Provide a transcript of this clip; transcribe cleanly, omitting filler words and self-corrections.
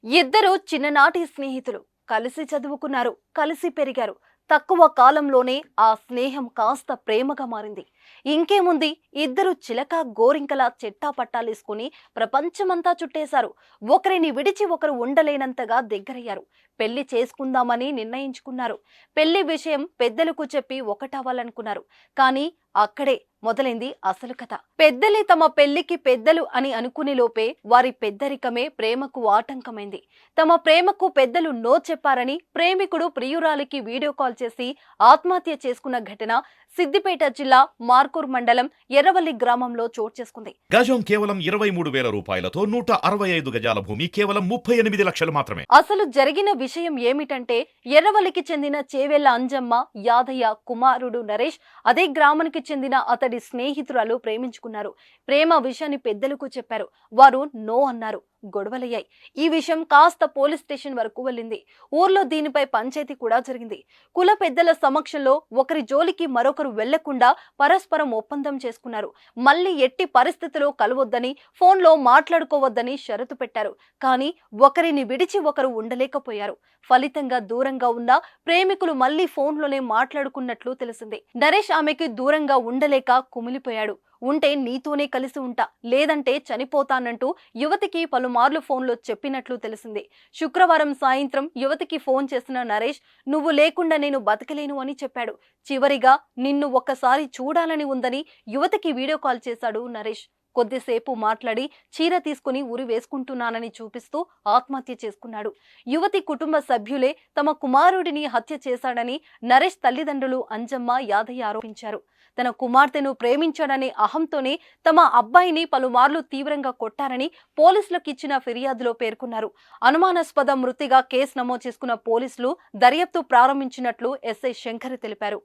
ఇద్దరు చిన్ననాటి స్నేహితులు కలిసి చదువుకున్నారు, కలిసి పెరిగారు. తక్కువ కాలంలోనే ఆ స్నేహం కాస్త ప్రేమగా మారింది. ఇంకేముంది, ఇద్దరు చిలక గోరింకలా చెట్టా పట్టాలేసుకుని ప్రపంచమంతా చుట్టేశారు. ఒకరిని విడిచి ఒకరు ఉండలేనంతగా దగ్గరయ్యారు. పెళ్లి చేసుకుందామని నిర్ణయించుకున్నారు. పెళ్లి విషయం పెద్దలకు చెప్పి ఒకటవ్వాలనుకున్నారు. కానీ అక్కడే మొదలైంది అసలు కథ. పెద్దలే తమ పెళ్లికి పెద్దలు అని అనుకునే లోపే వారి పెద్దరికమే ప్రేమకు ఆటంకమైంది. తమ ప్రేమకు పెద్దలు నో చెప్పారని ప్రేమికుడు ప్రియురాలికి వీడియో కాల్ చేసి ఆత్మహత్య చేసుకున్న ఘటన సిద్దిపేట జిల్లా మార్కూర్ మండలం ఎర్రవల్లి గ్రామంలో చోటు చేసుకుంది. గజం కేవలం 23,000 రూపాయలతో 165 గజాల భూమి కేవలం 38 లక్షలు మాత్రమే. అసలు జరిగిన విషయం ఏమిటంటే, ఎర్రవల్లికి చెందిన చేవెళ్ల అంజమ్మ యాదయ్య కుమారుడు నరేష్ అదే గ్రామానికి చెందిన అతడి స్నేహితురాలు ప్రేమించుకున్నారు. ప్రేమ విషయాన్ని పెద్దలకు చెప్పారు. వారు నో అన్నారు. గొడవలయ్యాయి. ఈ విషయం కాస్త పోలీస్ స్టేషన్ వరకు వెళ్ళింది. ఊర్లో దీనిపై పంచాయతీ కూడా జరిగింది. కుల పెద్దల సమక్షంలో ఒకరి జోలికి మరొకరు వెళ్లకుండా పరస్పరం ఒప్పందం చేసుకున్నారు. మళ్ళీ ఎట్టి పరిస్థితిలో కలవొద్దని, ఫోన్లో మాట్లాడుకోవద్దని షరతు పెట్టారు. కానీ ఒకరిని విడిచి ఒకరు ఉండలేకపోయారు. ఫలితంగా దూరంగా ఉన్న ప్రేమికులు మళ్లీ ఫోన్లోనే మాట్లాడుకున్నట్లు తెలిసింది. నరేష్ ఆమెకి దూరంగా ఉండలేక కుమిలిపోయాడు. ఉంటే నీతోనే కలిసి ఉంటా, లేదంటే చనిపోతానంటూ యువతికి పలుమార్లు ఫోన్లో చెప్పినట్లు తెలిసింది. శుక్రవారం సాయంత్రం యువతికి ఫోన్ చేసిన నరేష్, నువ్వు లేకుండా నేను బతకలేను అని చెప్పాడు. చివరిగా నిన్ను ఒక్కసారి చూడాలని ఉందని యువతికి వీడియో కాల్ చేశాడు నరేష్. కొద్దిసేపు మాట్లాడి చీర తీసుకుని ఉరి వేసుకుంటున్నానని చూపిస్తూ ఆత్మహత్య చేసుకున్నాడు. యువతి కుటుంబ సభ్యులే తమ కుమారుడిని హత్య చేశాడని నరేష్ తల్లిదండ్రులు అంజమ్మ యాదయ్య ఆరోపించారు. తన కుమార్తెను ప్రేమించాడనే అహంతోనే తమ అబ్బాయిని పలుమార్లు తీవ్రంగా కొట్టారని పోలీసులకు ఇచ్చిన ఫిర్యాదులో పేర్కొన్నారు. అనుమానాస్పద మృతిగా కేసు నమోదు చేసుకున్న పోలీసులు దర్యాప్తు ప్రారంభించినట్లు ఎస్ఐ శంకర్ తెలిపారు.